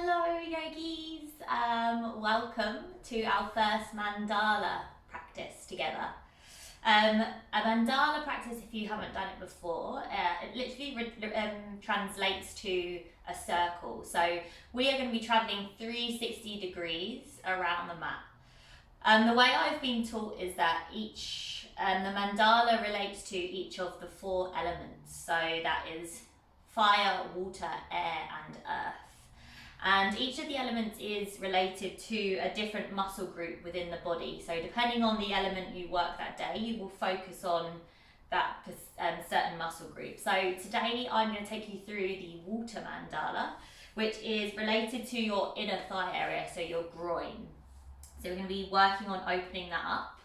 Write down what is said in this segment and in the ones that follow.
Hello yogis, welcome to our first mandala practice together. A mandala practice, if you haven't done it before, it literally translates to a circle. So we are going to be traveling 360 degrees around the mat. The way I've been taught is that the mandala relates to each of the four elements. So that is fire, water, air and earth. And each of the elements is related to a different muscle group within the body. So depending on the element you work that day, you will focus on that certain muscle group. So today I'm going to take you through the water mandala, which is related to your inner thigh area, so your groin. So we're going to be working on opening that up.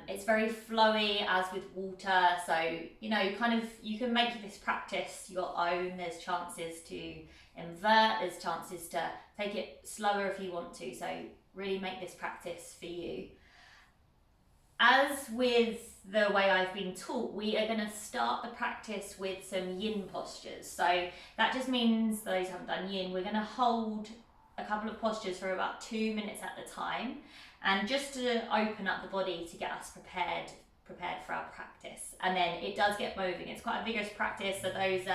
It's very flowy as with water, so you can make this practice your own. There's chances to invert, there's chances to take it slower if you want to, so really make this practice for you. As with the way I've been taught, we are going to start the practice with some yin postures. So that just means, those who haven't done yin, we're going to hold a couple of postures for about 2 minutes at a time, and just to open up the body to get us prepared for our practice. And then it does get moving. It's quite a vigorous practice, so those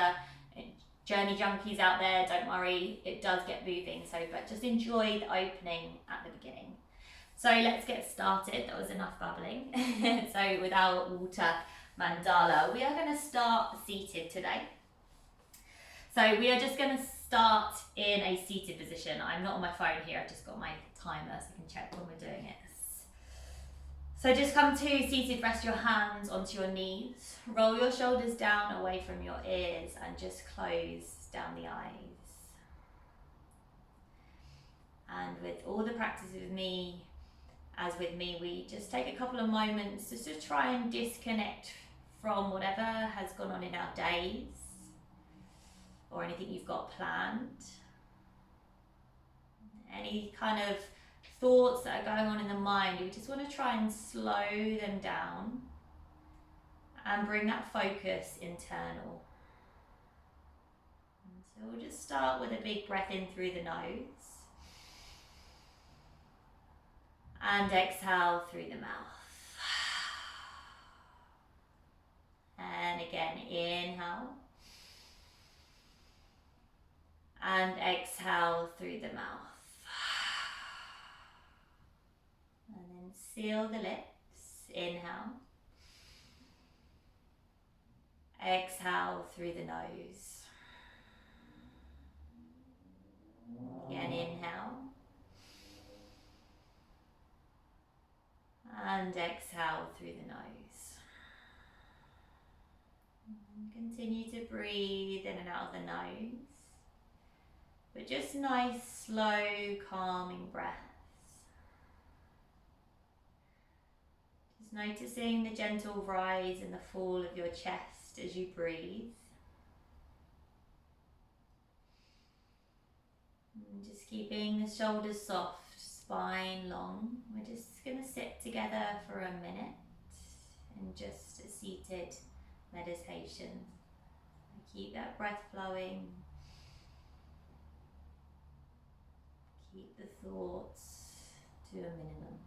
journey junkies out there, don't worry, it does get moving. But just enjoy the opening at the beginning. So let's get started. That was enough babbling. So with our water mandala, we are going to start seated today. So we are just going to start in a seated position. I'm not on my phone here, I've just got my timer so I can check when we're doing it. So just come to seated, rest your hands onto your knees, roll your shoulders down away from your ears and just close down the eyes. And with all the practice with me, we just take a couple of moments just to try and disconnect from whatever has gone on in our days or anything you've got planned. Any kind of thoughts that are going on in the mind, we just want to try and slow them down and bring that focus internal. And so we'll just start with a big breath in through the nose and exhale through the mouth. And again, inhale and exhale through the mouth. And then seal the lips, inhale. Exhale through the nose. Again, inhale. And exhale through the nose. And continue to breathe in and out of the nose. But just nice, slow, calming breaths. Just noticing the gentle rise and the fall of your chest as you breathe. And just keeping the shoulders soft, spine long. We're just going to sit together for a minute in just a seated meditation. Keep that breath flowing. Keep the thoughts to a minimum.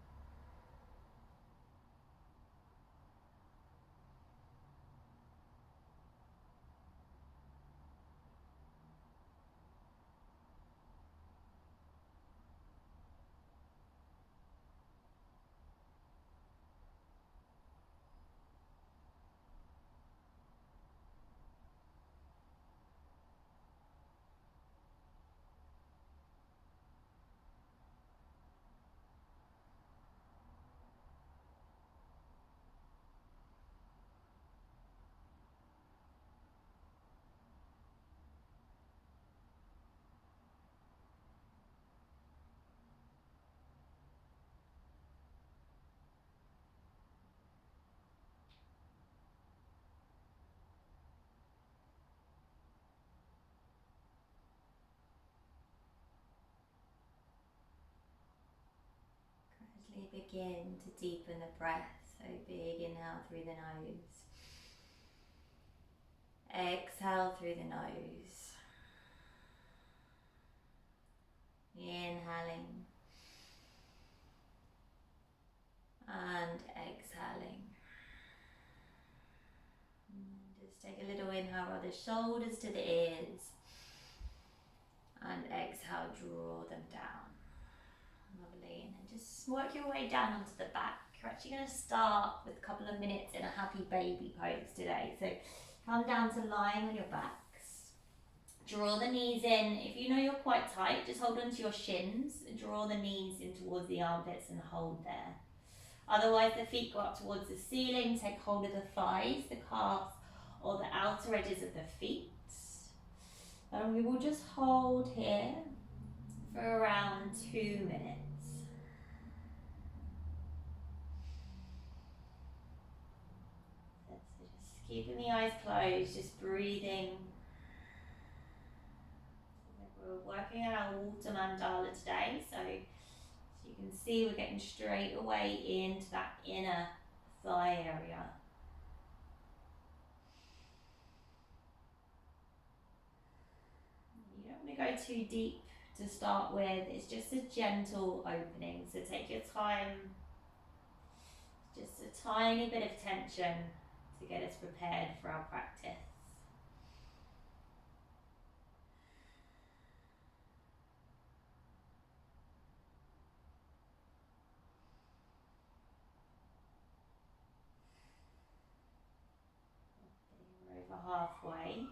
Begin to deepen the breath, so big inhale through the nose, exhale through the nose, Inhaling and exhaling. Just take a little inhale, roll the shoulders to the ears, and exhale, draw them down. Lovely. And then just work your way down onto the back. You're actually going to start with a couple of minutes in a happy baby pose today. So come down to lying on your backs. Draw the knees in. If you know you're quite tight, just hold onto your shins. Draw the knees in towards the armpits and hold there. Otherwise, the feet go up towards the ceiling. Take hold of the thighs, the calves, or the outer edges of the feet. And we will just hold here for around 2 minutes. So just keeping the eyes closed, just breathing. We're working on our water mandala today, so you can see we're getting straight away into that inner thigh area. You don't want to go too deep to start with, it's just a gentle opening, so take your time, just a tiny bit of tension to get us prepared for our practice. We're over halfway.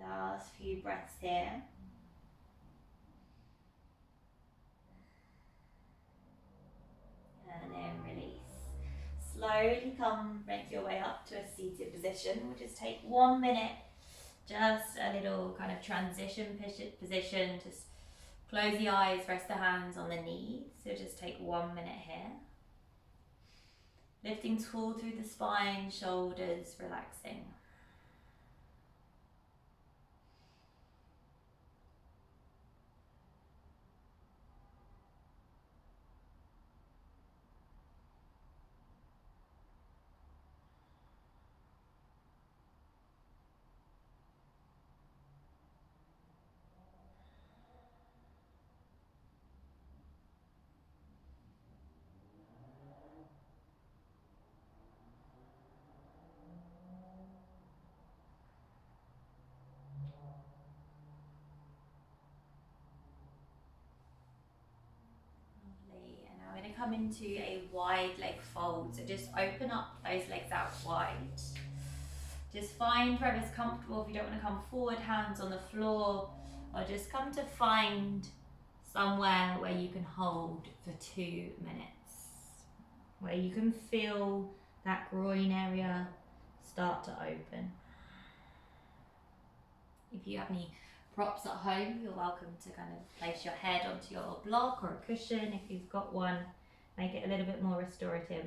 Last few breaths here. And then release. Slowly make your way up to a seated position. We'll just take 1 minute, just a little kind of transition position. Just close the eyes, rest the hands on the knees. So just take 1 minute here. Lifting tall through the spine, shoulders relaxing. We're going to come into a wide leg fold, so just open up those legs out wide. Just find wherever's comfortable. If you don't want to come forward, hands on the floor, or just come to find somewhere where you can hold for 2 minutes, where you can feel that groin area start to open. If you have any props at home, you're welcome to kind of place your head onto your block or a cushion if you've got one. Make it a little bit more restorative.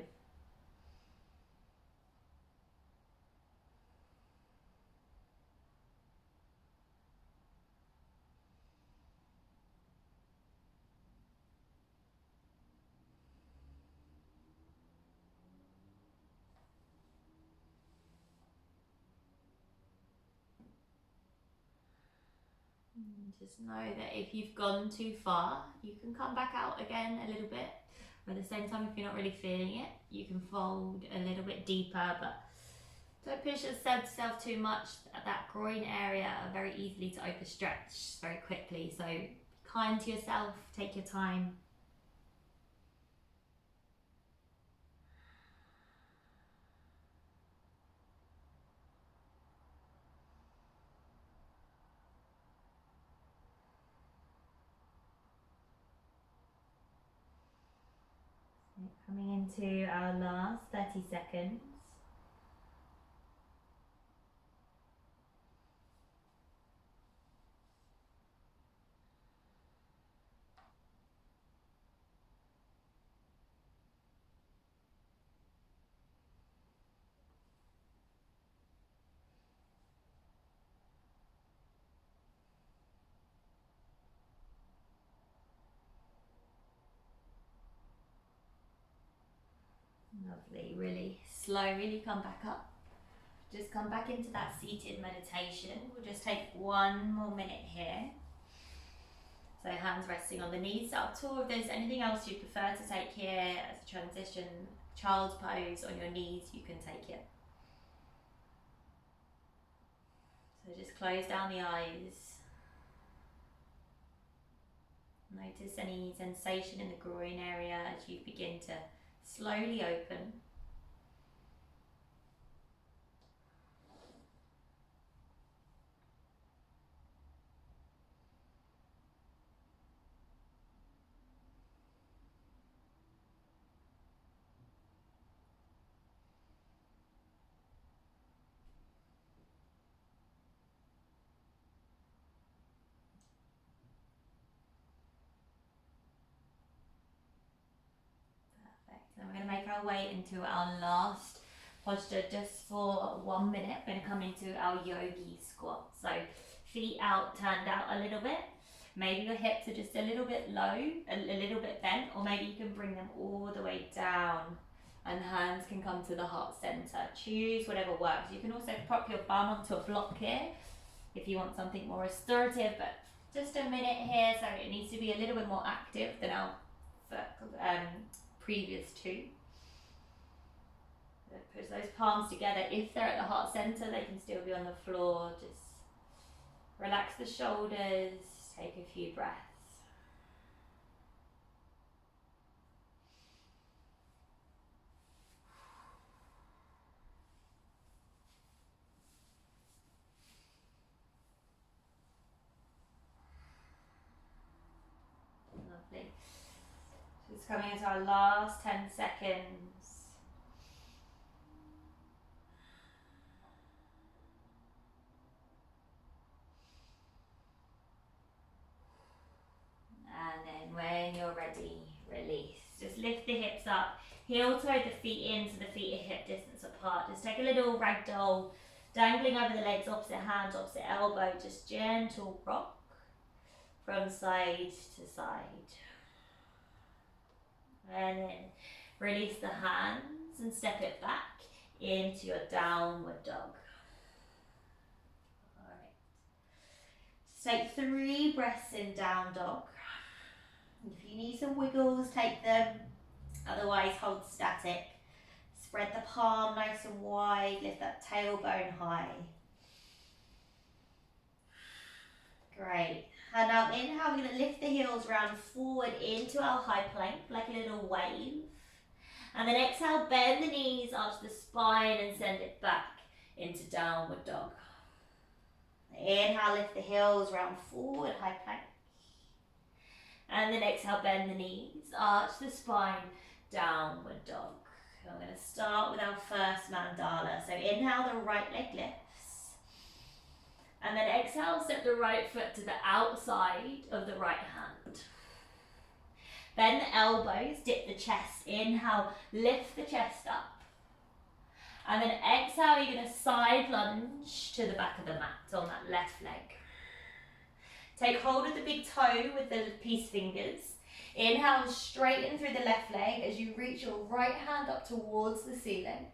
Just know that if you've gone too far, you can come back out again a little bit. But at the same time, if you're not really feeling it, you can fold a little bit deeper, but don't push yourself too much. That groin area are very easily to overstretch very quickly, so be kind to yourself, take your time. Coming into our last 30 seconds. Lovely, really slowly come back up. Just come back into that seated meditation. We'll just take 1 more minute here. So hands resting on the knees up tall. If there's anything else you prefer to take here as a transition, child's pose on your knees, you can take it. So just close down the eyes. Notice any sensation in the groin area as you begin to slowly open. And we're going to make our way into our last posture just for 1 minute. We're going to come into our yogi squat. So feet out, turned out a little bit. Maybe your hips are just a little bit low, a little bit bent, or maybe you can bring them all the way down and hands can come to the heart center. Choose whatever works. You can also prop your bum onto a block here if you want something more restorative, but just a minute here, so it needs to be a little bit more active than our previous two. Push those palms together. If they're at the heart center, they can still be on the floor. Just relax the shoulders, take a few breaths. Lovely. Just coming into our last 10 seconds. And then when you're ready, release. Just lift the hips up. Heel toe the feet in so the feet are hip distance apart. Just take a little ragdoll, dangling over the legs, opposite hand, opposite elbow. Just gentle rock from side to side. And then release the hands and step it back into your downward dog. Alright. Just take 3 breaths in down dog. If you need some wiggles, take them. Otherwise, hold static. Spread the palm nice and wide. Lift that tailbone high. Great. And now inhale, we're going to lift the heels round forward into our high plank, like a little wave. And then exhale, bend the knees, arch the spine and send it back into downward dog. Inhale, lift the heels round forward, high plank. And then exhale, bend the knees, arch the spine, downward dog. I'm going to start with our first mandala. So inhale, the right leg lifts. And then exhale, step the right foot to the outside of the right hand. Bend the elbows, dip the chest. Inhale, lift the chest up. And then exhale, you're going to side lunge to the back of the mat on that left leg. Take hold of the big toe with the peace fingers. Inhale, straighten through the left leg as you reach your right hand up towards the ceiling.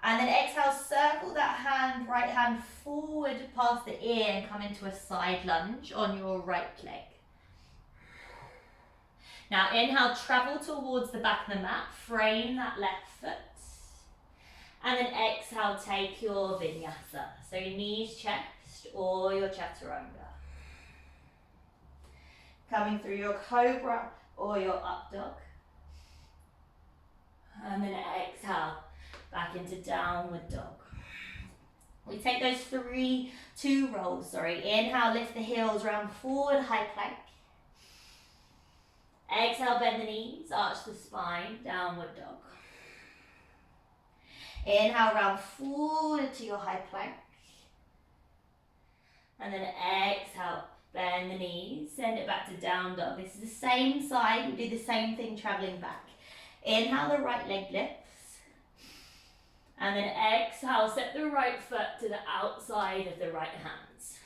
And then exhale, circle that right hand forward past the ear and come into a side lunge on your right leg. Now inhale, travel towards the back of the mat, frame that left foot. And then exhale, take your vinyasa. So your knees, chest, or your chaturanga. Coming through your cobra or your up dog. And then exhale, back into downward dog. We take those 2 rolls, Inhale, lift the heels, round forward, high plank. Exhale, bend the knees, arch the spine, downward dog. Inhale, round forward to your high plank. And then exhale, bend the knees, send it back to down dog. This is the same side, we do the same thing traveling back. Inhale, the right leg lifts. And then exhale, step the right foot to the outside of the right hands.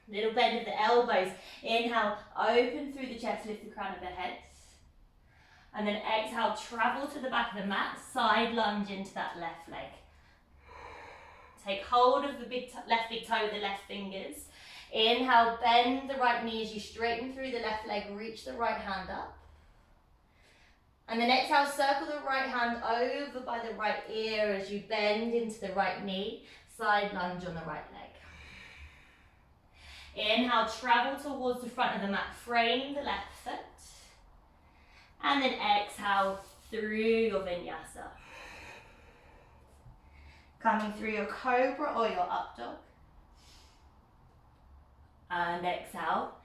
Little bend of the elbows. Inhale, open through the chest, lift the crown of the head. And then exhale, travel to the back of the mat, side lunge into that left leg. Take hold of the left big toe with the left fingers. Inhale, bend the right knee as you straighten through the left leg, reach the right hand up. And then exhale, circle the right hand over by the right ear as you bend into the right knee, side lunge on the right leg. Inhale, travel towards the front of the mat, frame the left foot. And then exhale through your vinyasa. Coming through your cobra or your up dog. And exhale,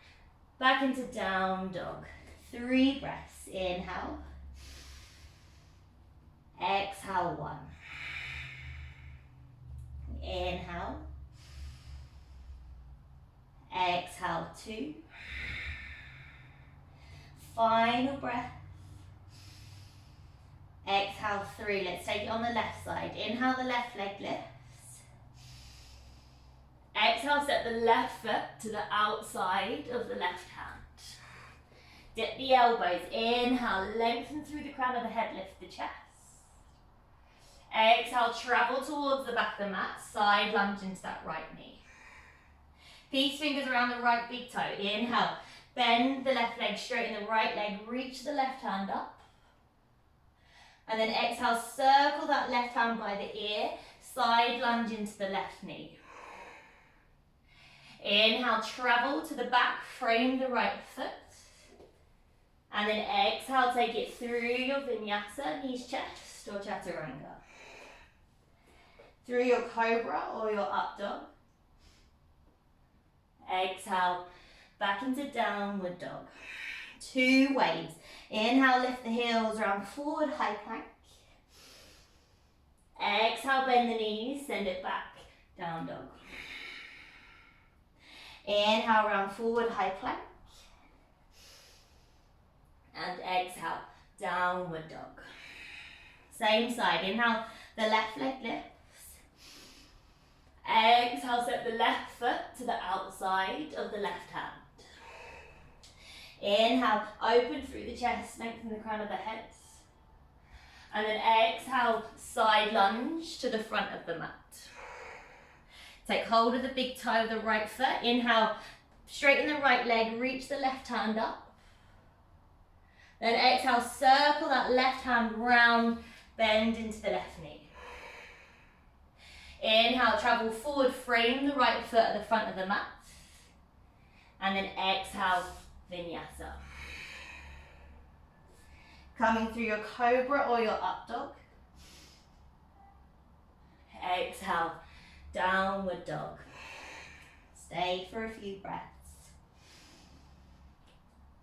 back into down dog. 3 breaths, inhale. Exhale, 1. Inhale. Exhale, 2. Final breath. Exhale, 3. Let's take it on the left side. Inhale, the left leg lifts. Exhale, step the left foot to the outside of the left hand. Dip the elbows. Inhale, lengthen through the crown of the head, lift the chest. Exhale, travel towards the back of the mat, side lunge into that right knee. Peace fingers around the right big toe. Inhale, bend the left leg, straighten the right leg, reach the left hand up. And then exhale, circle that left hand by the ear, side lunge into the left knee. Inhale, travel to the back, frame the right foot. And then exhale, take it through your vinyasa, knees, chest, or chaturanga. Through your cobra or your up dog. Exhale, back into downward dog. 2 waves. Inhale, lift the heels, round forward, high plank. Exhale, bend the knees, send it back, down dog. Inhale, round forward, high plank. And exhale, downward dog. Same side. Inhale, the left leg lifts. Exhale, step the left foot to the outside of the left hand. Inhale, open through the chest, lengthen the crown of the head. And then exhale, side lunge to the front of the mat. Take hold of the big toe of the right foot. Inhale, straighten the right leg, reach the left hand up. Then exhale, circle that left hand round, bend into the left knee. Inhale, travel forward, frame the right foot at the front of the mat. And then exhale, vinyasa. Coming through your cobra or your up dog. Exhale, downward dog. Stay for a few breaths.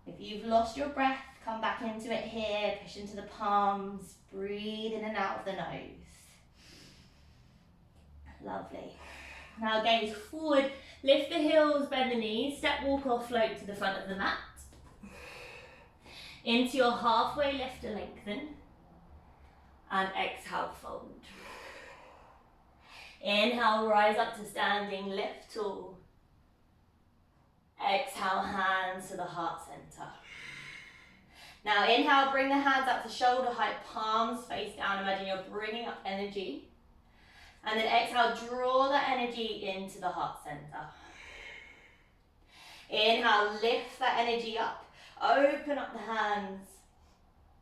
If you've lost your breath, come back into it here, push into the palms, breathe in and out of the nose. Lovely. Now gaze forward, lift the heels, bend the knees, step, walk or float to the front of the mat. Into your halfway lift to lengthen. And exhale, fold. Inhale, rise up to standing, lift tall. Exhale, hands to the heart center. Now inhale, bring the hands up to shoulder height, palms face down. Imagine you're bringing up energy. And then exhale, draw that energy into the heart center. Inhale, lift that energy up. Open up the hands.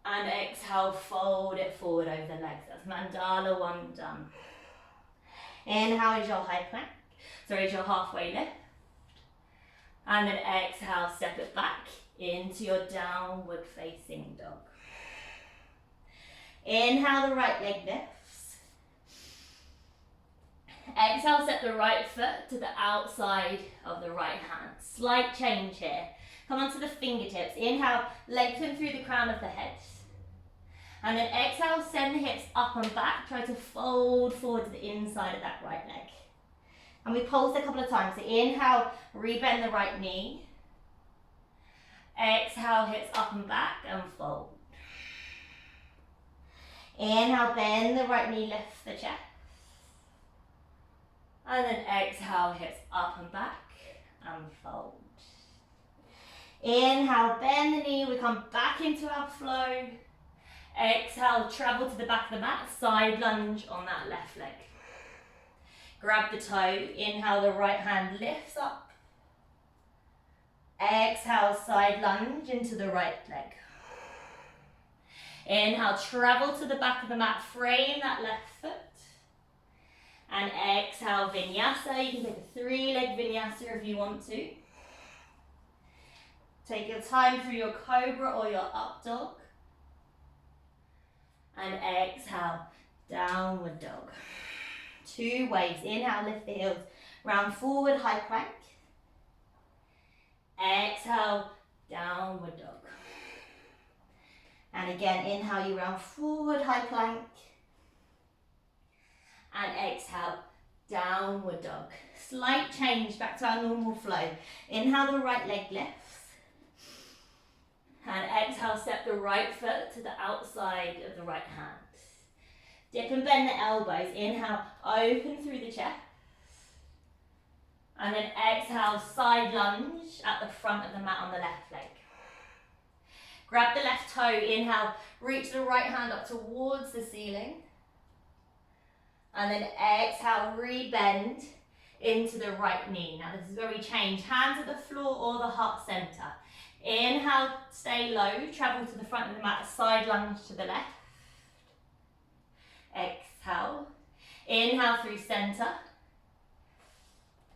And exhale, fold it forward over the legs. That's mandala 1 done. Inhale is your high plank. Sorry, is your halfway lift. And then exhale, step it back into your downward facing dog. Inhale, the right leg lifts. Exhale, step the right foot to the outside of the right hand. Slight change here. Come onto the fingertips. Inhale, lengthen through the crown of the head. And then exhale, send the hips up and back. Try to fold forward to the inside of that right leg. And we pulse a couple of times. So inhale, rebend the right knee. Exhale, hips up and back and fold. Inhale, bend the right knee, lift the chest. And then exhale, hips up and back and fold. Inhale, bend the knee, we come back into our flow. Exhale, travel to the back of the mat, side lunge on that left leg. Grab the toe, inhale, the right hand lifts up. Exhale, side lunge into the right leg. Inhale, travel to the back of the mat, frame that left foot. And exhale, vinyasa. You can take a 3-leg vinyasa if you want to. Take your time through your cobra or your up dog. And exhale, downward dog. 2 waves. Inhale, lift the heels, round forward, high plank. Exhale, downward dog. And again, inhale, you round forward, high plank. And exhale, downward dog. Slight change back to our normal flow. Inhale, the right leg lifts. And exhale, step the right foot to the outside of the right hand. Dip and bend the elbows. Inhale, open through the chest. And then exhale, side lunge at the front of the mat on the left leg. Grab the left toe. Inhale, reach the right hand up towards the ceiling. And then exhale, re-bend into the right knee. Now this is where we change. Hands at the floor or the heart center. Inhale, stay low, travel to the front of the mat, side lunge to the left. Exhale. Inhale through center.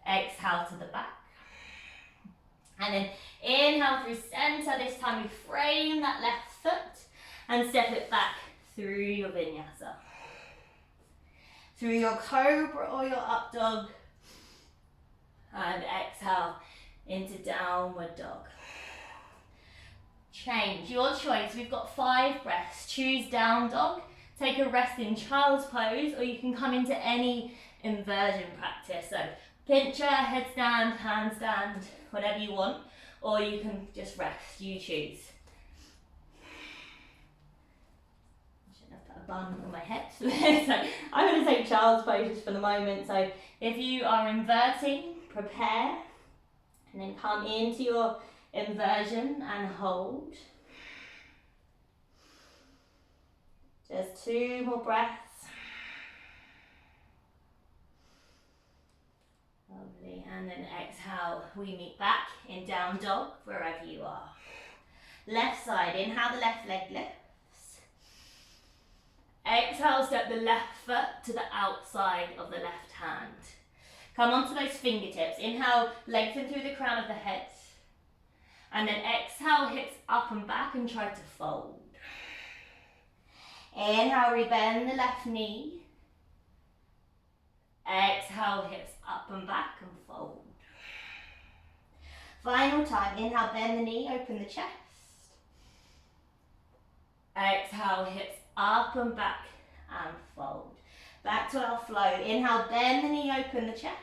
Exhale to the back. And then inhale through center. This time we frame that left foot and step it back through your vinyasa. Through your cobra or your up dog. And exhale into downward dog. Change, your choice. We've got 5 breaths. Choose down dog. Take a rest in child's pose, or you can come into any inversion practice. So pincher, headstand, handstand, whatever you want, or you can just rest, you choose. I shouldn't have put a bun on my head. So I'm going to take child's poses for the moment. So if you are inverting, prepare, and then come into your inversion and hold. Just 2 more breaths. Lovely. And then exhale, we meet back in down dog wherever you are. Left side, inhale, the left leg lifts. Exhale, step the left foot to the outside of the left hand. Come onto those fingertips. Inhale, lengthen through the crown of the head. And then exhale, hips up and back and try to fold. Inhale, rebend the left knee. Exhale, hips up and back and fold. Final time, inhale, bend the knee, open the chest. Exhale, hips up and back and fold. Back to our flow. Inhale, bend the knee, open the chest.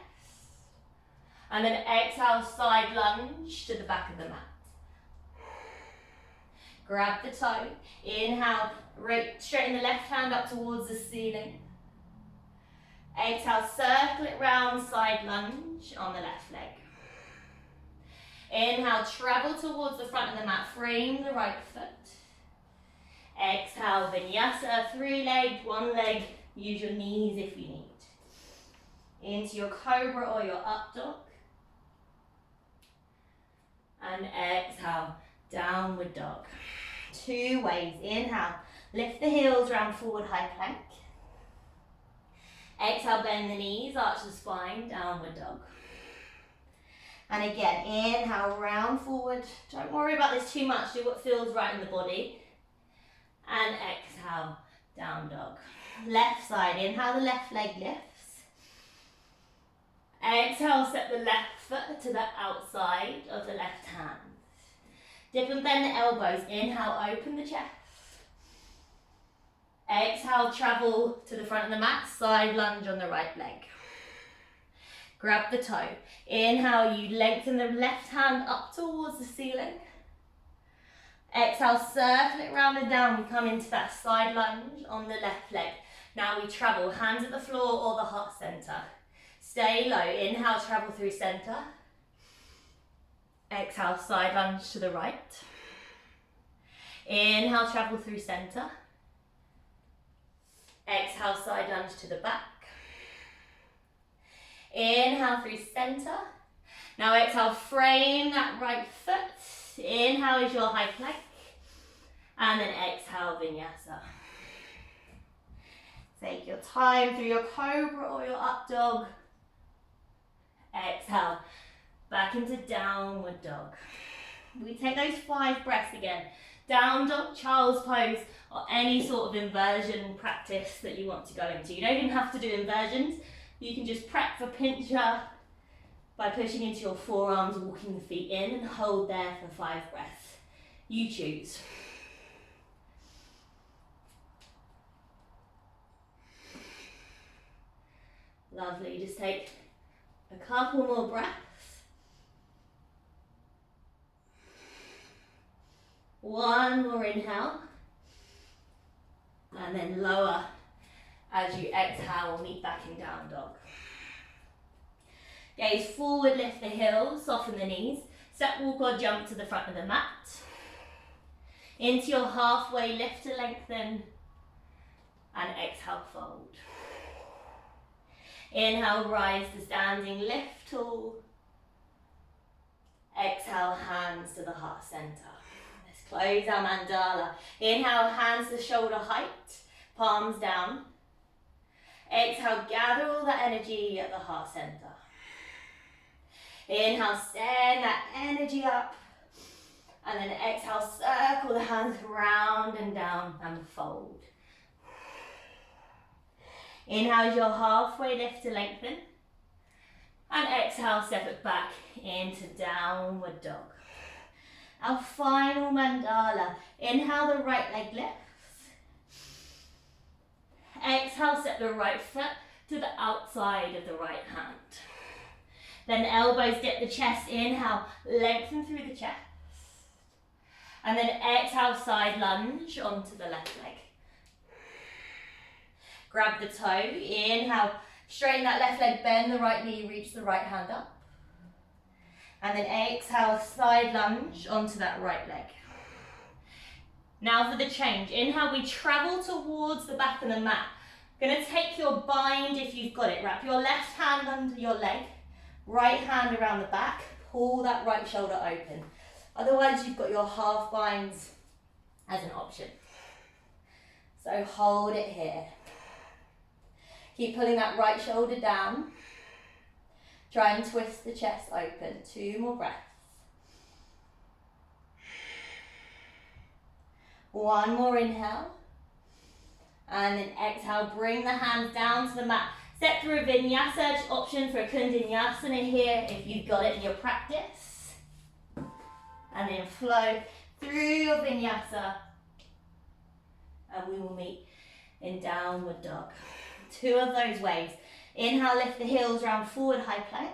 And then exhale, side lunge to the back of the mat. Grab the toe. Inhale, straighten the left hand up towards the ceiling. Exhale, circle it round, side lunge on the left leg. Inhale, travel towards the front of the mat, frame the right foot. Exhale, vinyasa, 3-legged, 1 leg, use your knees if you need. Into your cobra or your up dog. And exhale, downward dog. 2 waves. Inhale, lift the heels, round forward, high plank. Exhale, bend the knees, arch the spine, downward dog. And again, inhale, round forward. Don't worry about this too much, do what feels right in the body. And exhale, down dog. Left side, inhale, the left leg lifts. Exhale, step the left foot to the outside of the left hand. Dip and bend the elbows. Inhale, open the chest. Exhale, travel to the front of the mat, side lunge on the right leg. Grab the toe. Inhale, you lengthen the left hand up towards the ceiling. Exhale, circle it round and down. We come into that side lunge on the left leg. Now we travel, hands at the floor or the heart center. Stay low. Inhale, travel through center. Exhale, side lunge to the right. Inhale, travel through center. Exhale, side lunge to the back. Inhale through center. Now exhale, frame that right foot. Inhale is your high plank. And then exhale, vinyasa. Take your time through your cobra or your up dog. Exhale, back into downward dog. We take those 5 breaths again. Down dog, child's pose, or any sort of inversion practice that you want to go into. You don't even have to do inversions. You can just prep for pincher by pushing into your forearms, walking the feet in, and hold there for 5 breaths. You choose. Lovely, just take a couple more breaths. One more inhale. And then lower as you exhale, meet back in down dog. Gaze forward, lift the heels, soften the knees. Step, walk or jump to the front of the mat. Into your halfway lift to lengthen. And exhale, fold. Inhale, rise to standing, lift tall. Exhale, hands to the heart center. Let's close our mandala. Inhale, hands to shoulder height, palms down. Exhale, gather all that energy at the heart center. Inhale, send that energy up. And then exhale, circle the hands round and down and fold. Inhale your halfway lift to lengthen. And exhale, step it back into downward dog. Our final mandala. Inhale, the right leg lifts. Exhale, step the right foot to the outside of the right hand. Then elbows get the chest. Inhale, lengthen through the chest. And then exhale, side lunge onto the left leg. Grab the toe, inhale, straighten that left leg, bend the right knee, reach the right hand up. And then exhale, side lunge onto that right leg. Now for the change. Inhale, we travel towards the back of the mat. Gonna take your bind if you've got it. Wrap your left hand under your leg, right hand around the back, pull that right shoulder open. Otherwise, you've got your half binds as an option. So hold it here. Keep pulling that right shoulder down. Try and twist the chest open. 2 more breaths. 1 more inhale. And then exhale, bring the hands down to the mat. Step through a vinyasa, option for a kundinyasana here if you've got it in your practice. And then flow through your vinyasa. And we will meet in downward dog. 2 of those ways. Inhale, lift the heels, round forward, high plank.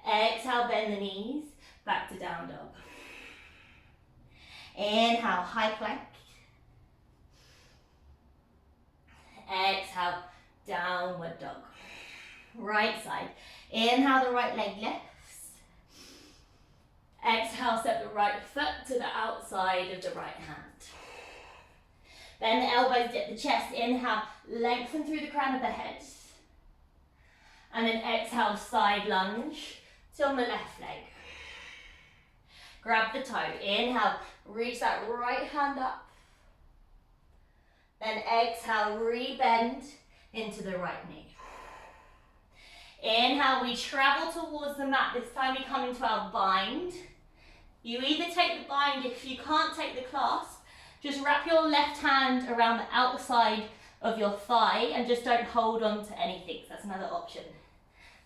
Exhale, bend the knees, back to down dog. Inhale, high plank. Exhale, downward dog. Right side. Inhale, the right leg lifts. Exhale, step the right foot to the outside of the right hand. Bend the elbows, dip the chest. Inhale, lengthen through the crown of the head. And then exhale, side lunge to the left leg. Grab the toe. Inhale, reach that right hand up. Then exhale, re-bend into the right knee. Inhale, we travel towards the mat. This time we come into our bind. You either take the bind, if you can't take the clasp, just wrap your left hand around the outside of your thigh and just don't hold on to anything. So that's another option.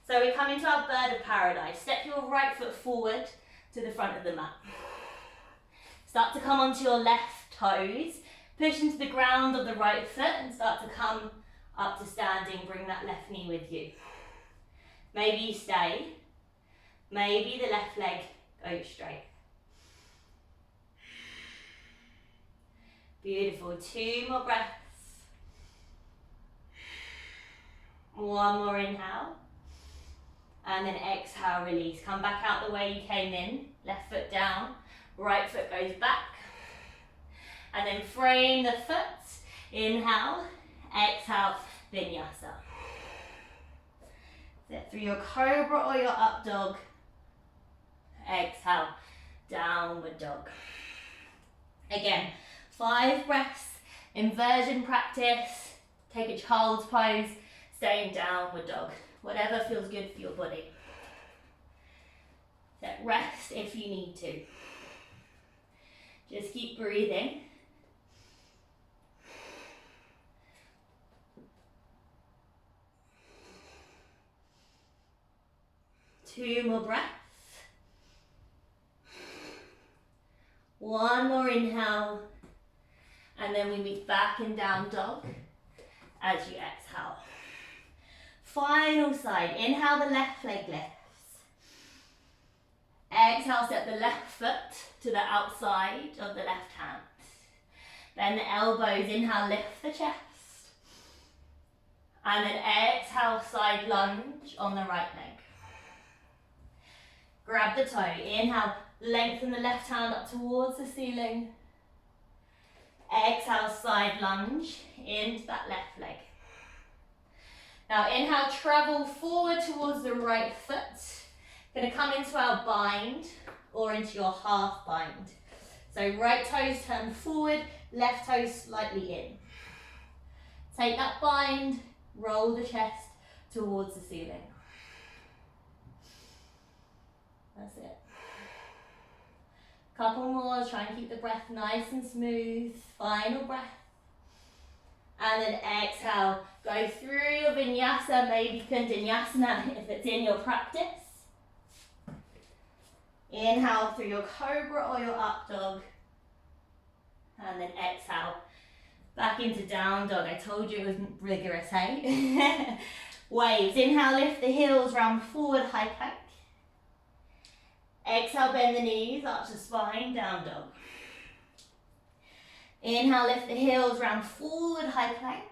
So we come into our bird of paradise. Step your right foot forward to the front of the mat. Start to come onto your left toes. Push into the ground of the right foot and start to come up to standing. Bring that left knee with you. Maybe you stay. Maybe the left leg goes straight. Beautiful. 2 more breaths. 1 more inhale. And then exhale, release. Come back out the way you came in. Left foot down. Right foot goes back. And then frame the foot Inhale, exhale, vinyasa. Sit through your cobra or your up dog. Exhale, downward dog. Again, 5 breaths, inversion practice. Take a child's pose, stay in downward dog. Whatever feels good for your body. Set rest if you need to. Just keep breathing. Two more breaths. One more inhale. And then we meet back in down dog as you exhale. Final side. Inhale, the left leg lifts. Exhale, step the left foot to the outside of the left hand. Bend the elbows. Inhale, lift the chest. And then exhale, side lunge on the right leg. Grab the toe. Inhale, lengthen the left hand up towards the ceiling. Exhale, side lunge into that left leg. Now inhale, travel forward towards the right foot. Going to come into our bind or into your half bind. So right toes turn forward, left toes slightly in. Take that bind, roll the chest towards the ceiling. That's it. Couple more, try and keep the breath nice and smooth. Final breath. And then exhale, go through your vinyasa, maybe kundanyasana if it's in your practice. Inhale through your cobra or your up dog. And then exhale, back into down dog. I told you it was rigorous, hey? Waves, inhale, lift the heels, round forward, high plank. Exhale, bend the knees, arch the spine, down dog. Inhale, lift the heels, round forward, high plank.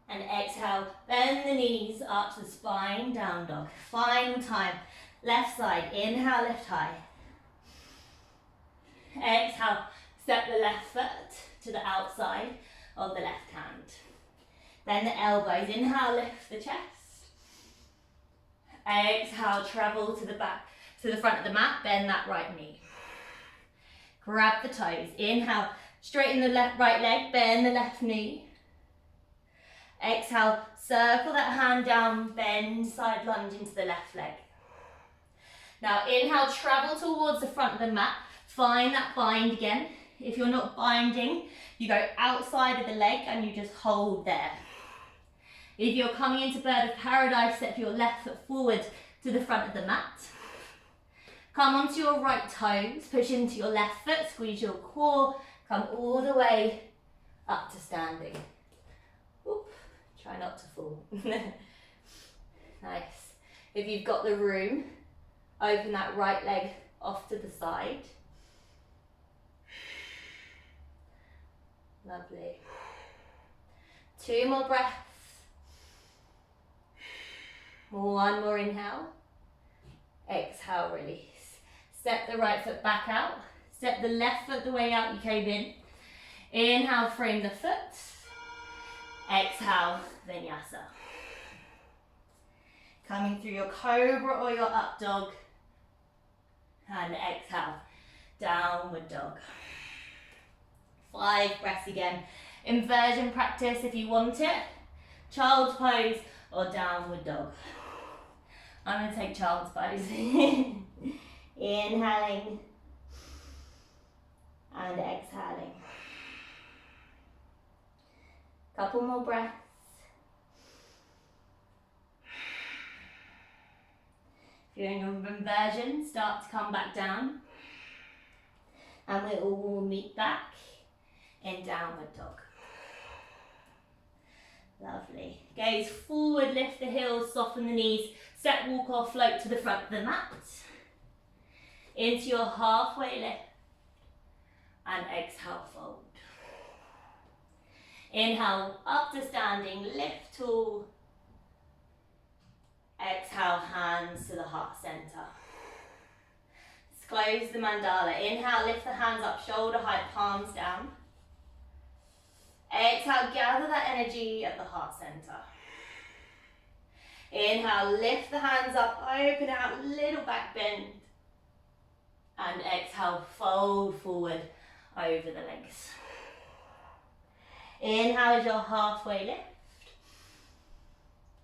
And exhale, bend the knees, arch the spine, down dog. Final time, left side, inhale, lift high. Exhale, step the left foot to the outside of the left hand. Bend the elbows, inhale, lift the chest. Exhale, travel to the back, to the front of the mat, bend that right knee. Grab the toes, inhale, straighten the right leg, bend the left knee. Exhale, circle that hand down, bend, side lunge into the left leg. Now inhale, travel towards the front of the mat, find that bind again. If you're not binding, you go outside of the leg and you just hold there. If you're coming into bird of paradise, step your left foot forward to the front of the mat. Come onto your right toes, push into your left foot, squeeze your core, come all the way up to standing. Oop, try not to fall. Nice. If you've got the room, open that right leg off to the side. Lovely. 2 more breaths. One more inhale. Exhale, release. Step the right foot back out. Step the left foot the way out you came in. Inhale, frame the foot. Exhale, vinyasa. Coming through your cobra or your up dog. And exhale, downward dog. 5 breaths again. Inversion practice if you want it. Child's pose or downward dog. I'm going to take child's pose. Inhaling and exhaling. Couple more breaths. If you're in your inversion, start to come back down. And we all will meet back in downward dog. Lovely. Gaze forward, lift the heels, soften the knees. Step, walk or float to the front of the mat. Into your halfway lift. And exhale, fold. Inhale, up to standing, lift tall. Exhale, hands to the heart center. Close the mandala. Inhale, lift the hands up, shoulder height, palms down. Exhale, gather that energy at the heart center. Inhale, lift the hands up, open out, little back bend. And exhale, fold forward over the legs. Inhale as your halfway lift.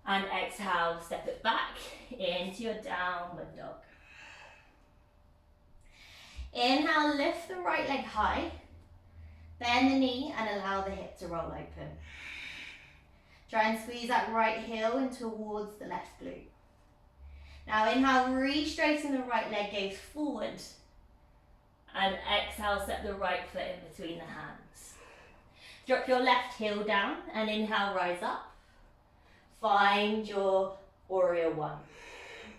And exhale, step it back into your downward dog. Inhale, lift the right leg high. Bend the knee and allow the hip to roll open. Try and squeeze that right heel in towards the left glute. Now inhale, reach straighten the right leg, gaze forward. And exhale, step the right foot in between the hands. Drop your left heel down and inhale, rise up. Find your warrior one.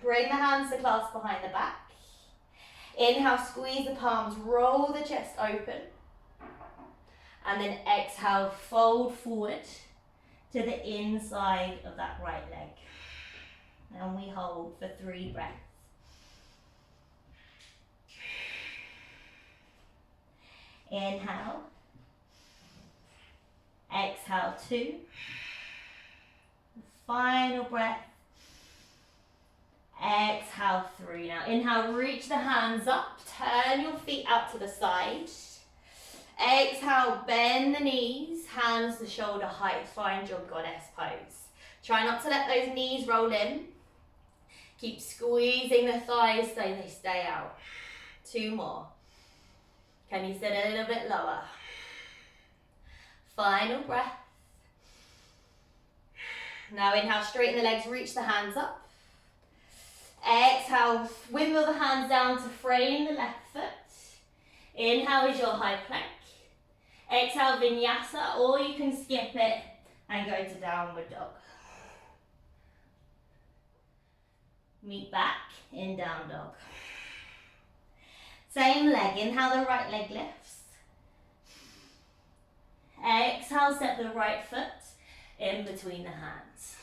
Bring the hands to clasp behind the back. Inhale, squeeze the palms, roll the chest open. And then exhale, fold forward to the inside of that right leg. And we hold for 3 breaths. Inhale. Exhale, 2. Final breath. Exhale, 3. Now inhale, reach the hands up, turn your feet out to the side. Exhale, bend the knees, hands to shoulder height, find your goddess pose. Try not to let those knees roll in. Keep squeezing the thighs so they stay out. 2 more. Can you sit a little bit lower? Final breath. Now inhale, straighten the legs, reach the hands up. Exhale, windmill the hands down to frame the left foot. Inhale is your high plank. Exhale, vinyasa, or you can skip it and go to downward dog. Meet back in down dog. Same leg, inhale, the right leg lifts. Exhale, step the right foot in between the hands.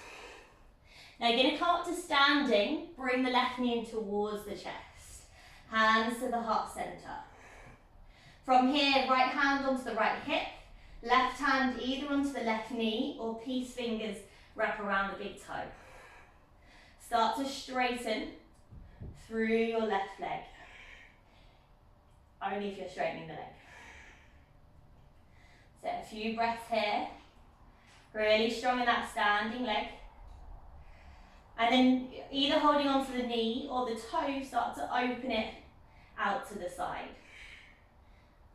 Now you're going to come up to standing, bring the left knee in towards the chest. Hands to the heart center. From here, right hand onto the right hip, left hand either onto the left knee or peace fingers wrap around the big toe. Start to straighten through your left leg. Only if you're straightening the leg. So a few breaths here. Really strong in that standing leg. And then either holding on to the knee or the toe, start to open it out to the side.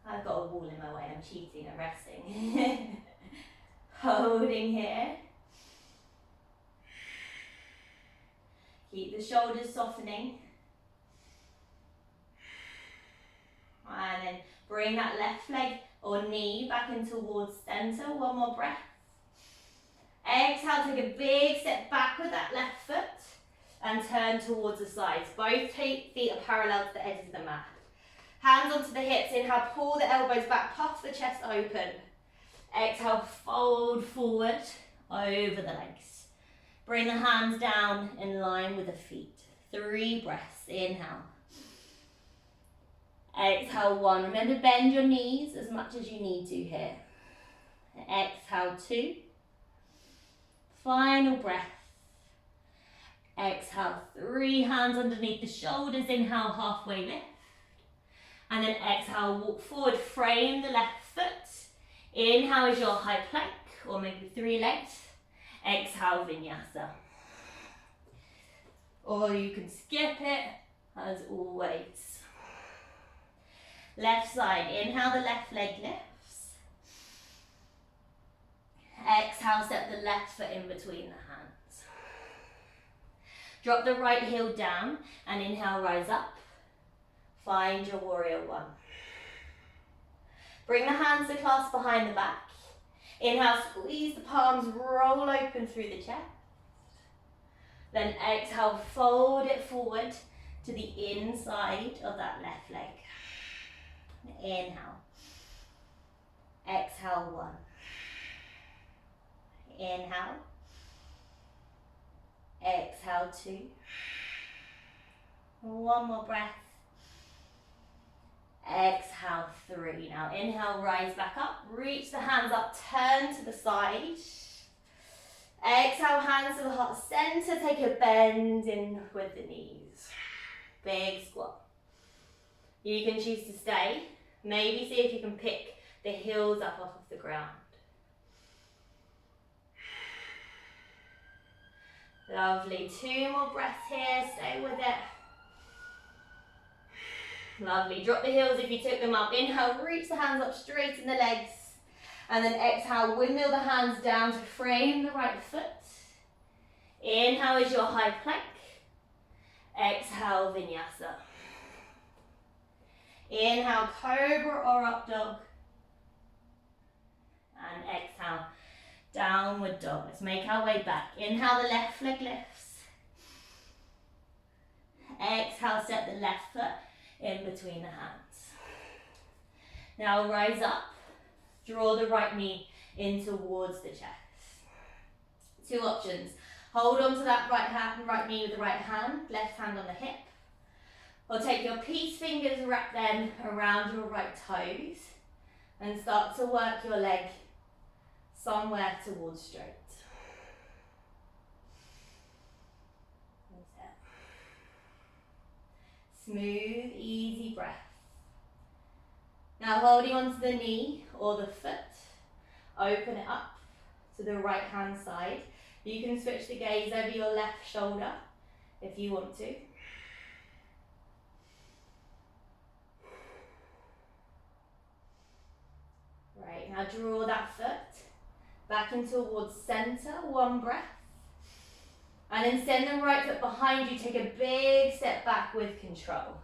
I've got a wall in my way, I'm cheating, I'm resting. Holding here. Keep the shoulders softening. And then bring that left leg or knee back in towards center. 1 more breath. Exhale, take a big step back with that left foot and turn towards the sides. Both feet are parallel to the edges of the mat. Hands onto the hips. Inhale, pull the elbows back, puff the chest open. Exhale, fold forward over the legs. Bring the hands down in line with the feet. 3 breaths. Inhale. Exhale, 1. Remember, bend your knees as much as you need to here. Exhale, 2. Final breath. Exhale, 3. Hands underneath the shoulders. Inhale, halfway lift. And then exhale, walk forward, frame the left foot. Inhale is your high plank, or maybe 3 legs. Exhale, vinyasa. Or you can skip it, as always. Left side, inhale, the left leg lifts. Exhale, step the left foot in between the hands. Drop the right heel down and inhale, rise up. Find your warrior one. Bring the hands to clasp behind the back. Inhale, squeeze the palms, roll open through the chest. Then exhale, fold it forward to the inside of that left leg. Inhale. Exhale, 1. Inhale. Exhale, 2. 1 more breath. Exhale, 3. Now inhale, rise back up, reach the hands up, turn to the side. Exhale, hands to the heart center, take a bend in with the knees. Big squat. You can choose to stay. Maybe see if you can pick the heels up off of the ground. Lovely, 2 more breaths here, stay with it. Lovely, drop the heels if you took them up. Inhale, reach the hands up, straighten the legs. And then exhale, windmill the hands down to frame the right foot. Inhale is your high plank. Exhale, vinyasa. Inhale, cobra or up dog. And exhale, downward dog. Let's make our way back. Inhale, the left leg lifts. Exhale, step the left foot in between the hands. Now rise up. Draw the right knee in towards the chest. 2 options. Hold on to that right knee with the right hand, left hand on the hip. Or take your peace fingers, wrap them around your right toes and start to work your leg somewhere towards straight. Smooth, easy breath. Now holding onto the knee or the foot, open it up to the right hand side. You can switch the gaze over your left shoulder if you want to. Right, now draw that foot back in towards center, 1 breath. And then send the right foot behind you, take a big step back with control.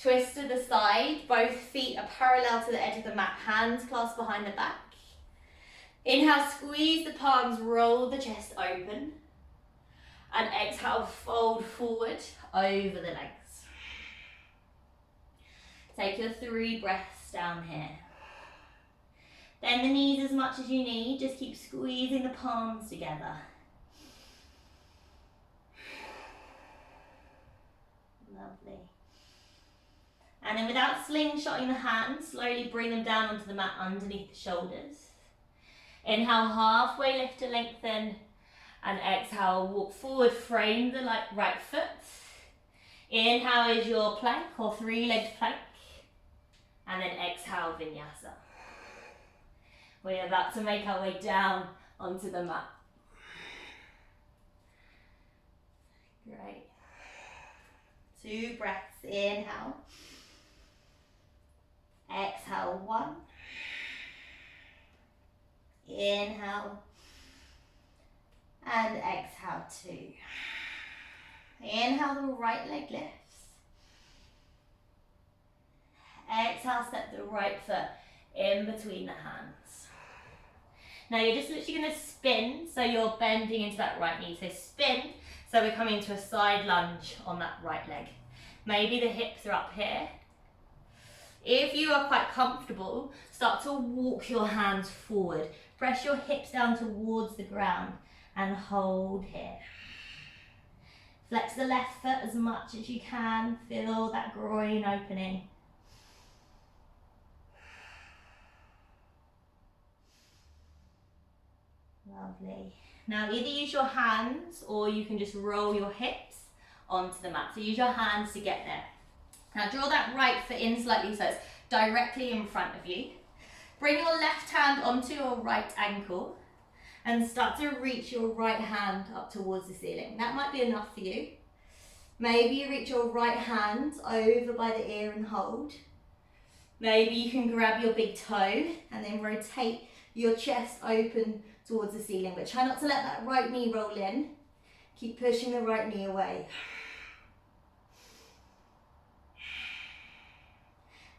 Twist to the side, both feet are parallel to the edge of the mat, hands clasped behind the back. Inhale, squeeze the palms, roll the chest open. And exhale, fold forward over the legs. Take your 3 breaths down here. Bend the knees as much as you need, just keep squeezing the palms together. Lovely. And then without slingshotting the hands, slowly bring them down onto the mat underneath the shoulders. Inhale, halfway lift to lengthen. And exhale, walk forward, frame the right foot. Inhale is your plank or 3-legged plank. And then exhale, vinyasa. We're about to make our way down onto the mat. Great. 2 breaths, inhale. Exhale, 1. Inhale. And exhale, 2. Inhale, the right leg lifts. Exhale, step the right foot in between the hands. Now you're just literally going to spin, so you're bending into that right knee. So spin, so we're coming into a side lunge on that right leg. Maybe the hips are up here. If you are quite comfortable, start to walk your hands forward. Press your hips down towards the ground and hold here. Flex the left foot as much as you can. Feel that groin opening. Lovely. Now either use your hands or you can just roll your hips onto the mat. So use your hands to get there. Now draw that right foot in slightly so it's directly in front of you. Bring your left hand onto your right ankle and start to reach your right hand up towards the ceiling. That might be enough for you. Maybe you reach your right hand over by the ear and hold. Maybe you can grab your big toe and then rotate your chest open towards the ceiling, but try not to let that right knee roll in. Keep pushing the right knee away.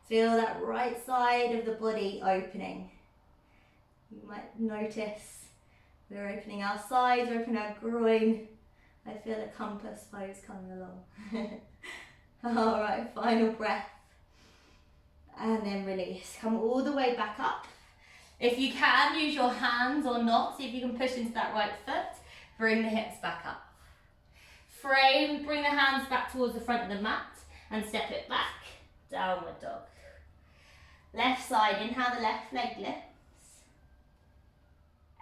Feel that right side of the body opening. You might notice we're opening our sides, we're opening our groin. I feel a compass pose coming along. All right, final breath. And then release. Come all the way back up. If you can, use your hands or not. See if you can push into that right foot. Bring the hips back up. Frame, bring the hands back towards the front of the mat and step it back. Downward dog. Left side, inhale, the left leg lifts.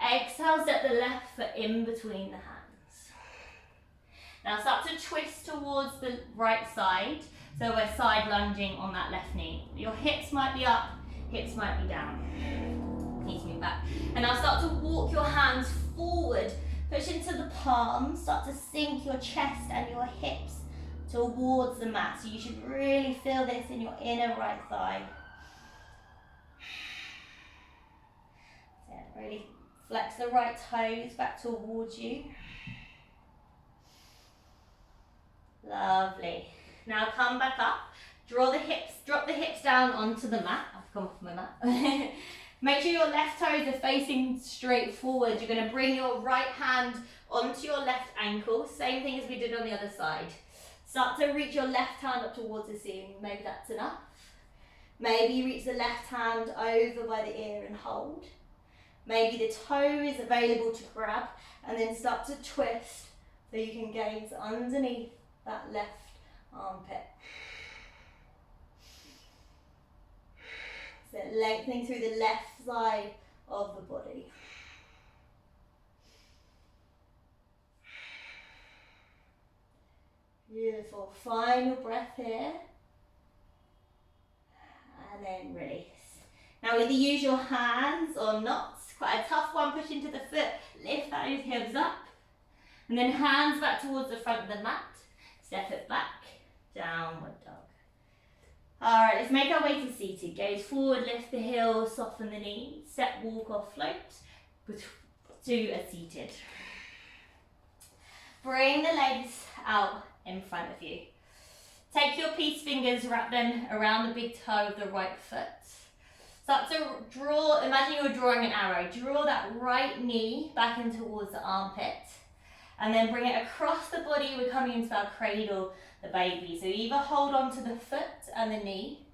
Exhale, step the left foot in between the hands. Now start to twist towards the right side. So we're side lunging on that left knee. Your hips might be up, hips might be down. Knees move back. And now start to walk your hands forward. Push into the palms. Start to sink your chest and your hips towards the mat. So you should really feel this in your inner right thigh. So really flex the right toes back towards you. Lovely. Now come back up. Drop the hips down onto the mat. I've come off my mat. Make sure your left toes are facing straight forward. You're going to bring your right hand onto your left ankle. Same thing as we did on the other side. Start to reach your left hand up towards the ceiling. Maybe that's enough. Maybe you reach the left hand over by the ear and hold. Maybe the toe is available to grab and then start to twist so you can gaze underneath that left armpit. So lengthening through the left side of the body. Beautiful. Final breath here. And then release. Now either use your hands or not. Quite a tough one. Push into the foot. Lift those hips up. And then hands back towards the front of the mat. Step it back. Downward dog. Alright, let's make our way to seated. Gaze forward, lift the heels, soften the knees. Step, walk or float to a seated. Bring the legs out in front of you. Take your peace fingers, wrap them around the big toe of the right foot. Start to draw, imagine you're drawing an arrow. Draw that right knee back in towards the armpit. And then bring it across the body. We're coming into our cradle, the baby. So either hold on to the foot and the knee,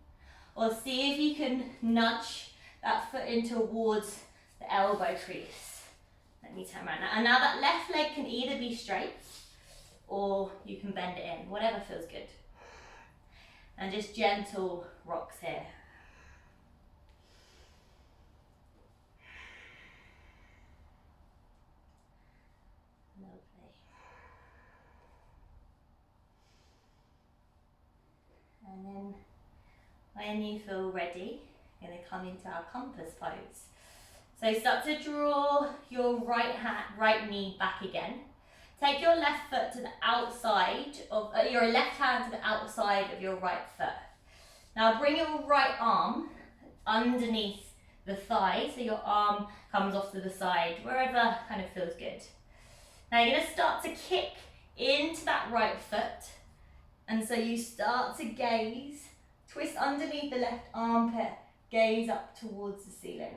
or see if you can nudge that foot in towards the elbow crease. Let me turn around now. And now that left leg can either be straight, or you can bend it in, whatever feels good. And just gentle rocks here. And then when you feel ready, you're going to come into our compass pose. So start to draw your right knee back again. Take your left foot to the outside of, your left hand to the outside of your right foot. Now bring your right arm underneath the thigh, so your arm comes off to the side, wherever kind of feels good. Now you're going to start to kick into that right foot. And so you start to gaze, twist underneath the left armpit, gaze up towards the ceiling.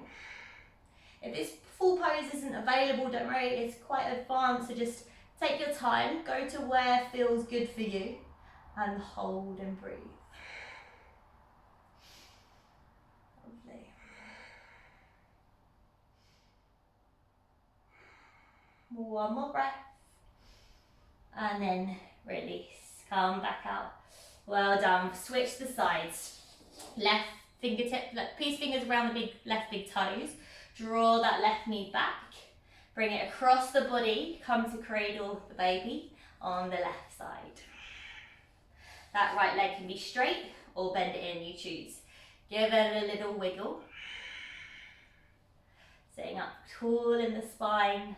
If this full pose isn't available, don't worry, it's quite advanced, so just take your time, go to where feels good for you, and hold and breathe. Lovely. One more breath, and then release. Come back out. Well done. Switch the sides. Left fingertip, peace fingers around the left big toes. Draw that left knee back. Bring it across the body. Come to cradle the baby on the left side. That right leg can be straight or bend it in, you choose. Give it a little wiggle. Sitting up tall in the spine.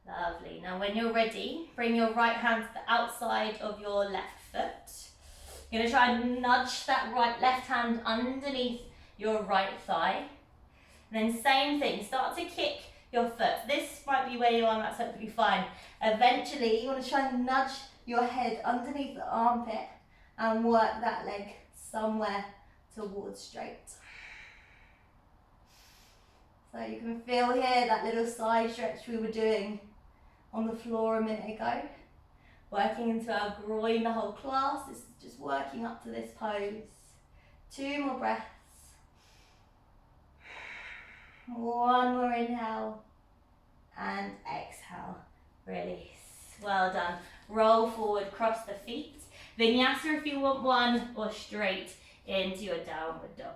Lovely. Now when you're ready, bring your right hand to the outside of your left foot. You're going to try and nudge that left hand underneath your right thigh. And then same thing, start to kick your foot. This might be where you are, and that's absolutely fine. Eventually, you want to try and nudge your head underneath the armpit and work that leg somewhere towards straight. So you can feel here that little side stretch we were doing on the floor a minute ago. Working into our groin the whole class. This is just working up to this pose. 2 more breaths. One more inhale and exhale. Release. Well done. Roll forward, cross the feet. Vinyasa if you want one, or straight into your downward dog.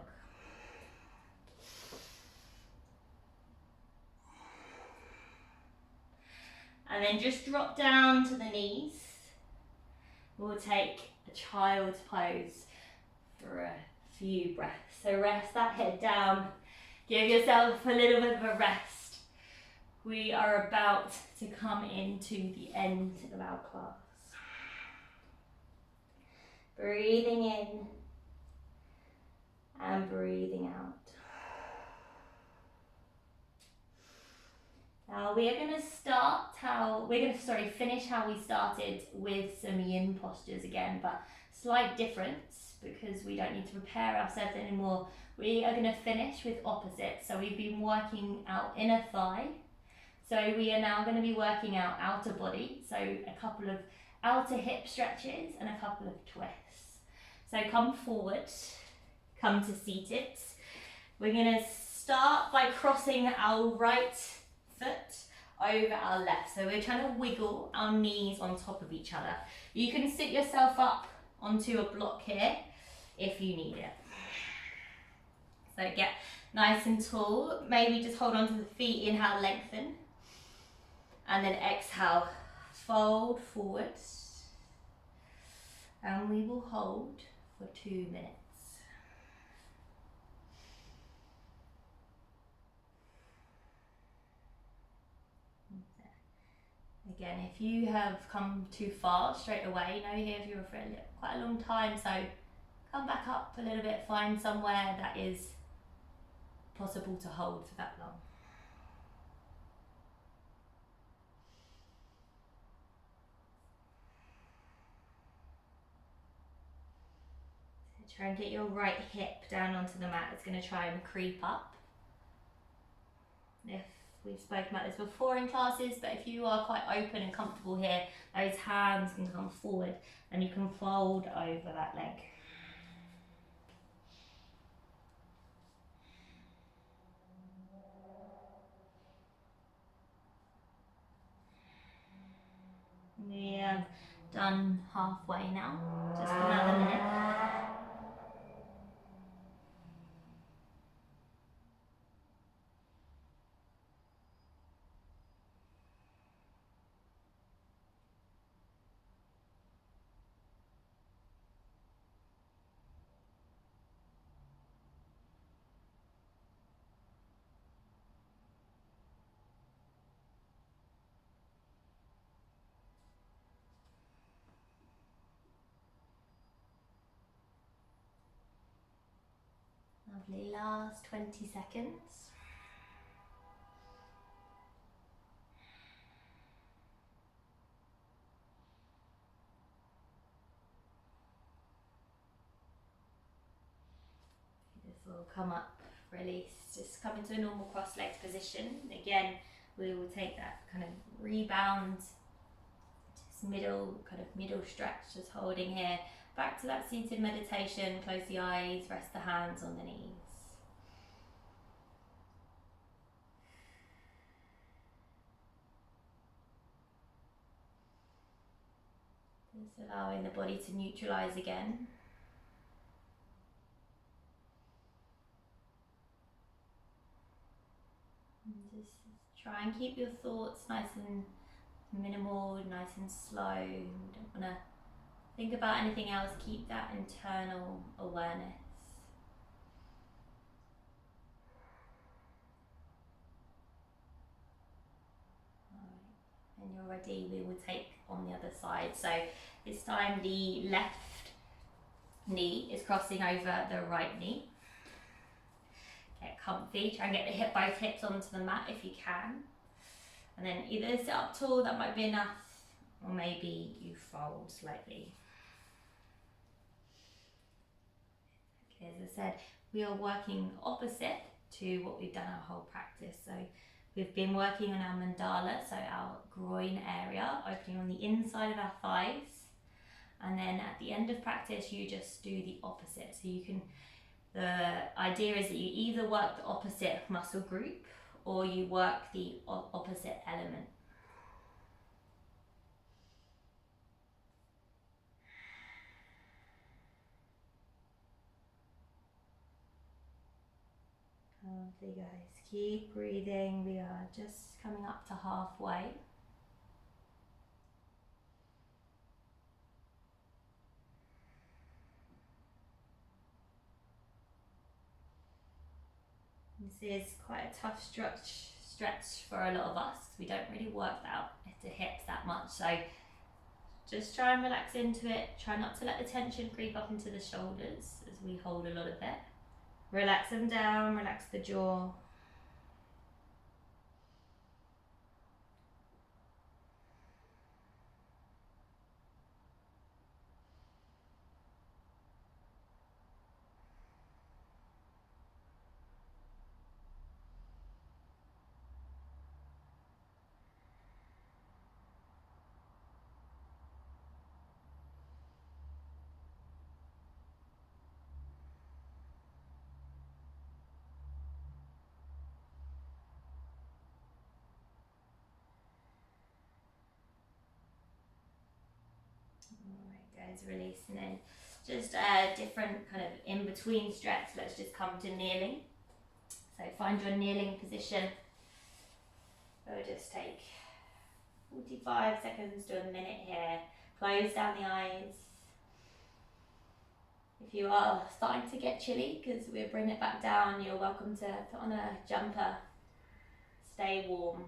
And then just drop down to the knees. We'll take a child's pose for a few breaths. So rest that head down. Give yourself a little bit of a rest. We are about to come into the end of our class. Breathing in and breathing out. Now we are going to finish how we started with some yin postures again, but slight difference because we don't need to prepare ourselves anymore. We are going to finish with opposites. So we've been working out inner thigh. So we are now going to be working out outer body. So a couple of outer hip stretches and a couple of twists. So come forward, come to seated. We're going to start by crossing our right foot over our left. So we're trying to wiggle our knees on top of each other. You can sit yourself up onto a block here if you need it. So get nice and tall. Maybe just hold on to the feet, inhale, lengthen. And then exhale, fold forward. And we will hold for 2 minutes. Again, if you have come too far straight away, know you're here for quite a long time, so come back up a little bit, find somewhere that is possible to hold for that long. So try and get your right hip down onto the mat. It's going to try and creep up. If we've spoken about this before in classes, but if you are quite open and comfortable here, those hands can come forward and you can fold over that leg. We have done halfway now, just another minute. Lovely, last 20 seconds. Beautiful, come up, release, just come into a normal cross-legged position. Again, we will take that kind of rebound, just middle stretch, just holding here. Back to that seated meditation, close the eyes, rest the hands on the knees. Just allowing the body to neutralize again. And just try and keep your thoughts nice and minimal, nice and slow. You don't want to think about anything else, keep that internal awareness. Alright, when you're ready, we will take on the other side. So this time the left knee is crossing over the right knee. Get comfy, try and get both hips onto the mat if you can. And then either sit up tall, that might be enough, or maybe you fold slightly. As I said, we are working opposite to what we've done our whole practice. So we've been working on our mandala, so our groin area, opening on the inside of our thighs. And then at the end of practice, you just do the opposite. So you can, the idea is that you either work the opposite muscle group or you work the opposite element. Lovely, guys. Keep breathing. We are just coming up to halfway. This is quite a tough stretch for a lot of us. We don't really work out the hips that much, so just try and relax into it. Try not to let the tension creep up into the shoulders as we hold a lot of it. Relax them down, relax the jaw. Alright guys, releasing in. Just a different kind of in-between stretch. Let's just come to kneeling. So find your kneeling position. We'll just take 45 seconds to a minute here. Close down the eyes. If you are starting to get chilly, because we'll bring it back down, you're welcome to put on a jumper. Stay warm.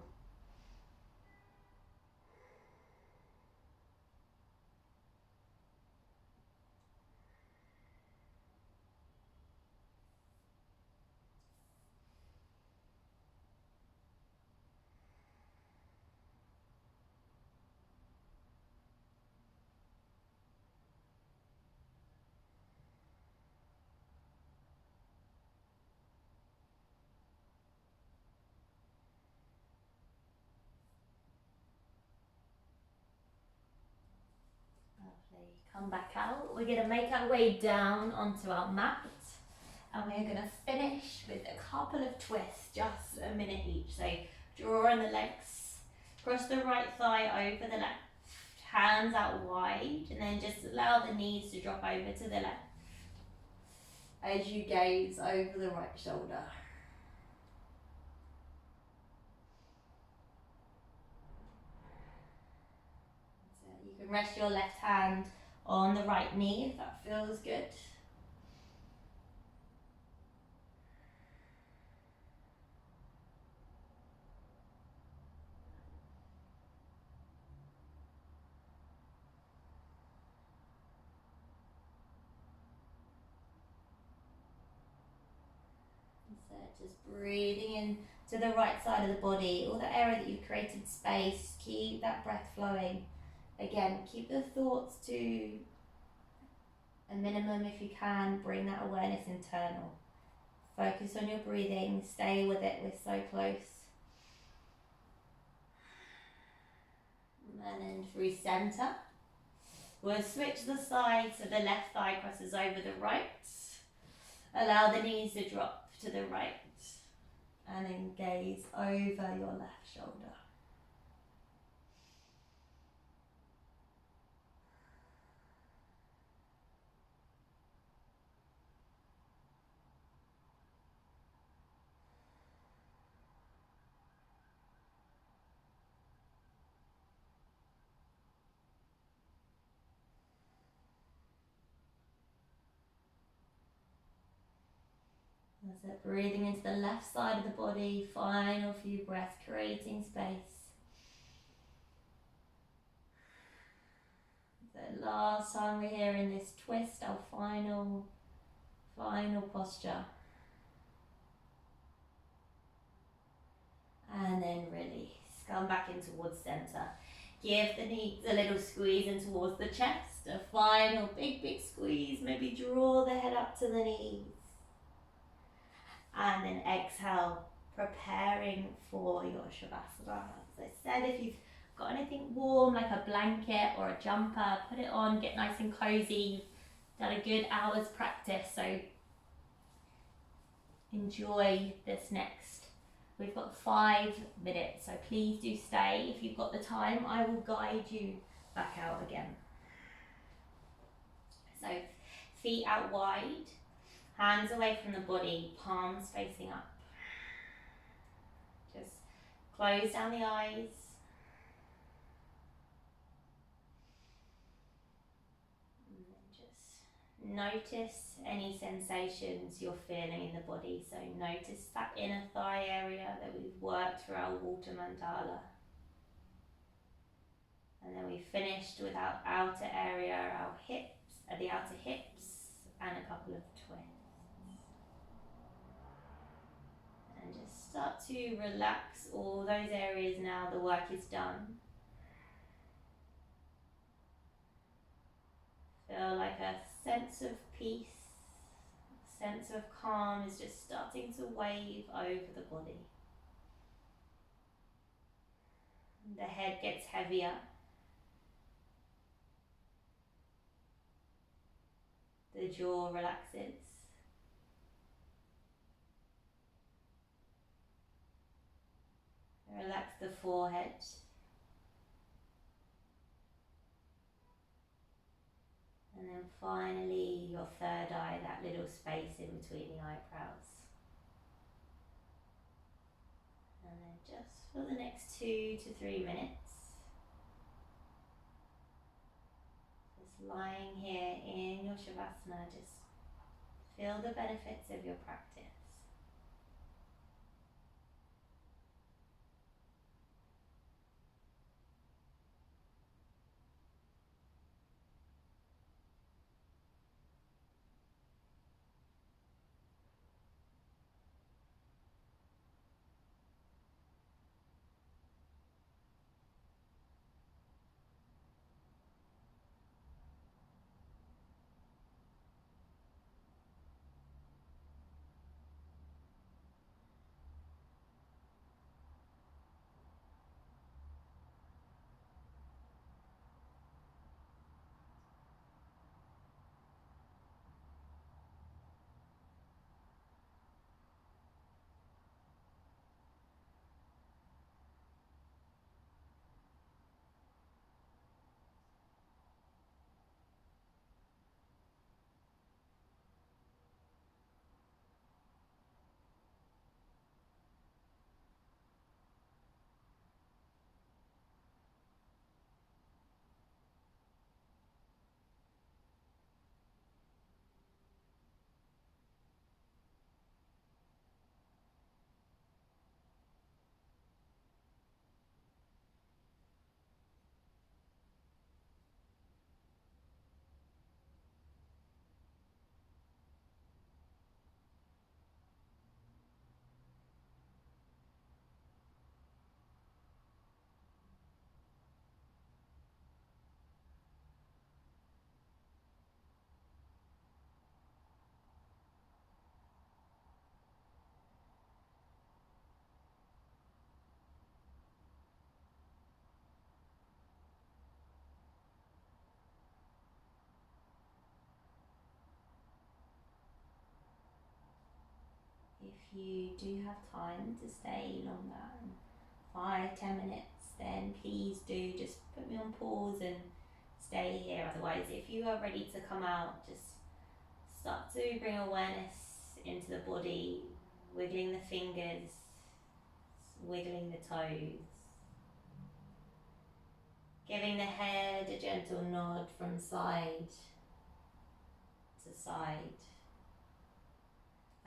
Lovely. Come back out. We're going to make our way down onto our mat. And we're going to finish with a couple of twists, just a minute each. So draw in the legs, cross the right thigh over the left, hands out wide, and then just allow the knees to drop over to the left as you gaze over the right shoulder. So you can rest your left hand on the right knee if that feels good. So just breathing in to the right side of the body, all the area that you've created space, keep that breath flowing. Again, keep the thoughts to a minimum if you can, bring that awareness internal. Focus on your breathing, stay with it, we're so close. And then through center. We'll switch the side so the left thigh crosses over the right. Allow the knees to drop to the right. And then gaze over your left shoulder. That's it, breathing into the left side of the body, final few breaths, creating space. The last time we're here in this twist, our final posture. And then release, come back in towards center. Give the knees a little squeeze in towards the chest, a final big squeeze, maybe draw the head up to the knees. And then exhale, preparing for your Shavasana. As I said, if you've got anything warm like a blanket or a jumper, put it on, get nice and cozy. You've done a good hour's practice, so enjoy this next. We've got 5 minutes, so please do stay. If you've got the time, I will guide you back out again. So feet out wide. Hands away from the body, palms facing up. Close down the eyes. And then just notice any sensations you're feeling in the body. So notice that inner thigh area that we've worked through our water mandala. And then we finished with our outer area, our hips, the outer hips, and a couple of twists. And just start to relax all those areas now the work is done. Feel like a sense of peace, a sense of calm is just starting to wave over the body. The head gets heavier. The jaw relaxes. Relax the forehead. And then finally your third eye, that little space in between the eyebrows. And then just for the next 2 to 3 minutes, just lying here in your Shavasana, just feel the benefits of your practice. If you do have time to stay longer, 5-10 minutes, then please do just put me on pause and stay here. Otherwise, if you are ready to come out, just start to bring awareness into the body, wiggling the fingers, wiggling the toes, giving the head a gentle nod from side to side.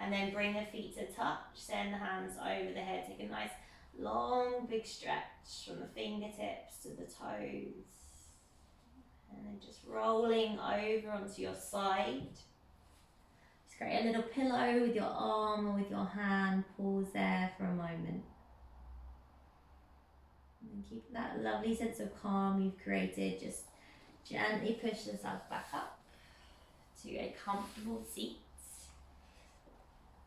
And then bring the feet to touch, send the hands over the head, take a nice long big stretch from the fingertips to the toes. And then just rolling over onto your side. Just create a little pillow with your arm or with your hand, pause there for a moment. And then keep that lovely sense of calm you've created, just gently push yourself back up to a comfortable seat,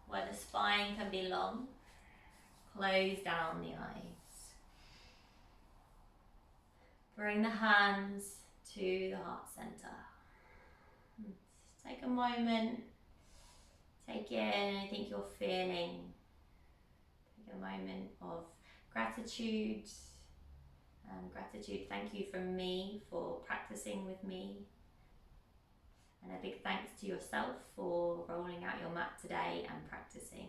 where the spine can be long. Close down the eyes. Bring the hands to the heart center. Take a moment. Take in anything you're feeling. Take a moment of gratitude. Gratitude, thank you from me for practicing with me. And a big thanks to yourself for rolling out your mat today and practicing.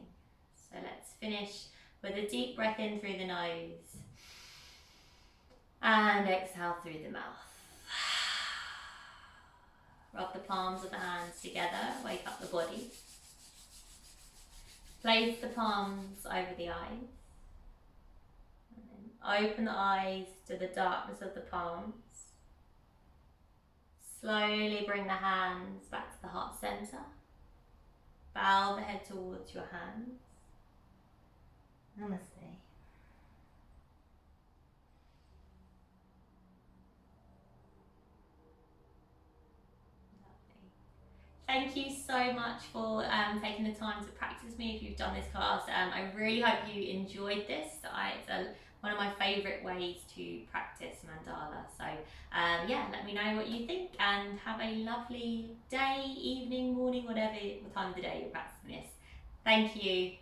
So let's finish with a deep breath in through the nose and exhale through the mouth. Rub the palms of the hands together, wake up the body. Place the palms over the eyes. And then open the eyes to the darkness of the palms. Slowly bring the hands back to the heart center. Bow the head towards your hands. Namaste. Thank you so much for taking the time to practice with me if you've done this class. I really hope you enjoyed this. It's one of my favourite ways to practice mandala. So yeah, let me know what you think and have a lovely day, evening, morning, whatever time of the day you're practicing this. Thank you.